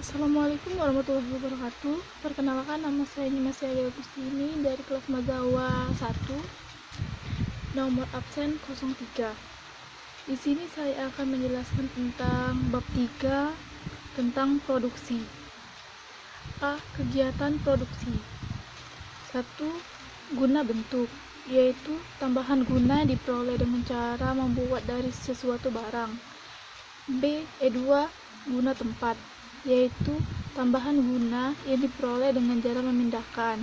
Assalamualaikum warahmatullahi wabarakatuh. Perkenalkan, nama saya Nimas Yaya Agustini dari kelas Magawa 1, nomor absen 03. Di sini saya akan menjelaskan tentang bab 3 tentang produksi. A. Kegiatan produksi. 1. Guna bentuk, yaitu tambahan guna diperoleh dengan cara membuat dari sesuatu barang. B. 2. Guna tempat, yaitu tambahan guna yang diperoleh dengan cara memindahkan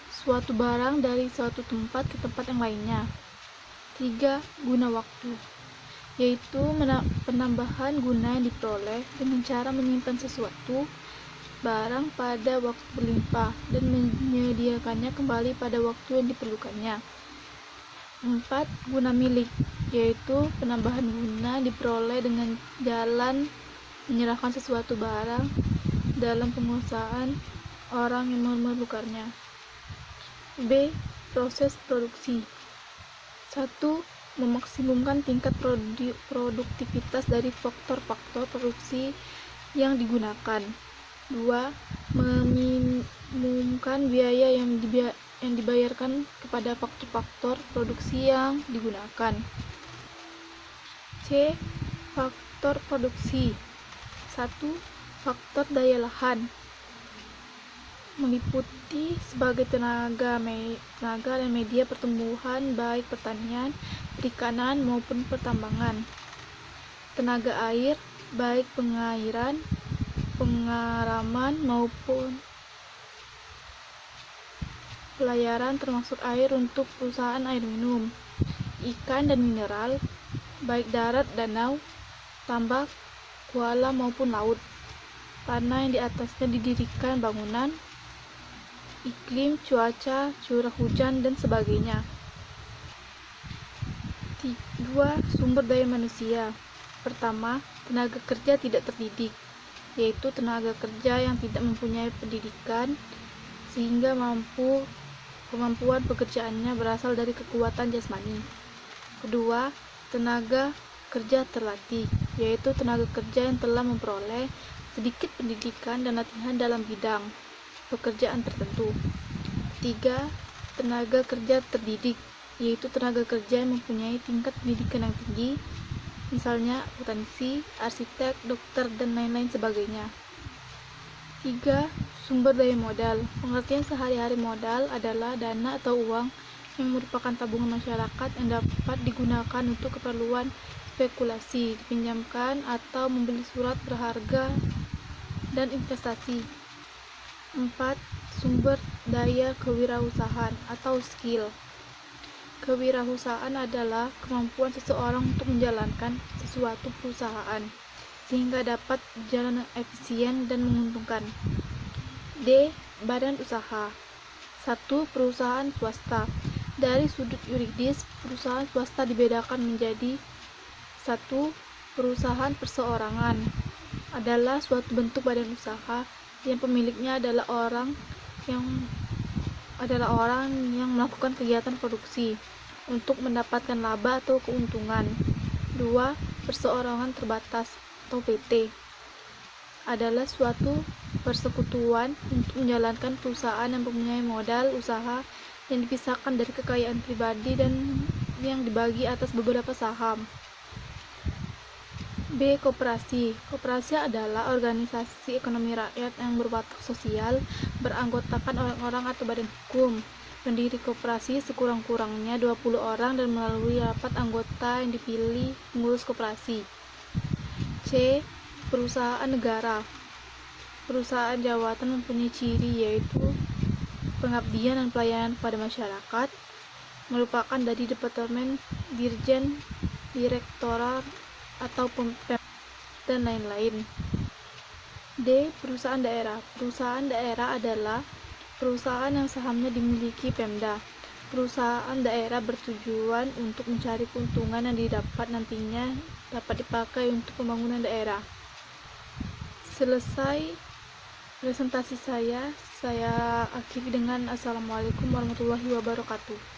suatu barang dari suatu tempat ke tempat yang lainnya. 3. Guna waktu, yaitu penambahan guna yang diperoleh dengan cara menyimpan sesuatu barang pada waktu berlimpah dan menyediakannya kembali pada waktu yang diperlukannya. 4. Guna milik, yaitu penambahan guna diperoleh dengan jalan menyerahkan sesuatu barang dalam penguasaan orang yang memerlukannya. B. Proses produksi. 1. Memaksimumkan tingkat produktivitas dari faktor-faktor produksi yang digunakan. 2. Meminimumkan biaya yang dibayarkan kepada faktor-faktor produksi yang digunakan. C. Faktor produksi. 1. Faktor daya lahan, meliputi sebagai tenaga dan media pertumbuhan baik pertanian, perikanan maupun pertambangan. Tenaga air, baik pengairan, pengaraman maupun pelayaran termasuk air untuk perusahaan air minum. Ikan dan mineral, baik darat, danau, tambak, kuala maupun laut. Tanah yang di atasnya didirikan bangunan. Iklim, cuaca, curah hujan, dan sebagainya. 2. Sumber daya manusia. Pertama, tenaga kerja tidak terdidik, yaitu tenaga kerja yang tidak mempunyai pendidikan sehingga kemampuan pekerjaannya berasal dari kekuatan jasmani. Kedua, tenaga kerja terlatih, yaitu tenaga kerja yang telah memperoleh sedikit pendidikan dan latihan dalam bidang pekerjaan tertentu. 3. Tenaga kerja terdidik, yaitu tenaga kerja yang mempunyai tingkat pendidikan yang tinggi, misalnya akuntansi, arsitek, dokter, dan lain-lain sebagainya. 3. Sumber daya modal. Pengertian sehari-hari modal adalah dana atau uang yang merupakan tabungan masyarakat yang dapat digunakan untuk keperluan spekulasi, dipinjamkan atau membeli surat berharga dan investasi. 4. Sumber daya kewirausahaan atau skill. Kewirausahaan adalah kemampuan seseorang untuk menjalankan sesuatu perusahaan sehingga dapat berjalan efisien dan menguntungkan. D. Badan usaha. 1. Perusahaan swasta. Dari sudut yuridis, perusahaan swasta dibedakan menjadi 1. Perusahaan perseorangan adalah suatu bentuk badan usaha yang pemiliknya adalah orang yang melakukan kegiatan produksi untuk mendapatkan laba atau keuntungan. 2. Perseorangan terbatas atau PT adalah suatu persekutuan untuk menjalankan perusahaan yang mempunyai modal usaha yang dipisahkan dari kekayaan pribadi dan yang dibagi atas beberapa saham. B. Koperasi. Koperasi adalah organisasi ekonomi rakyat yang berwatak sosial, beranggotakan orang-orang atau badan hukum. Pendiri koperasi sekurang-kurangnya 20 orang dan melalui rapat anggota yang dipilih pengurus koperasi. C. Perusahaan negara. Perusahaan jawatan mempunyai ciri yaitu pengabdian dan pelayanan kepada masyarakat, merupakan dari departemen, dirjen, direktorat, atau dan lain-lain. D. Perusahaan daerah. Perusahaan daerah adalah perusahaan yang sahamnya dimiliki Pemda. Perusahaan daerah bertujuan untuk mencari keuntungan yang didapat nantinya dapat dipakai untuk pembangunan daerah. Selesai presentasi saya akhiri dengan Assalamualaikum warahmatullahi wabarakatuh.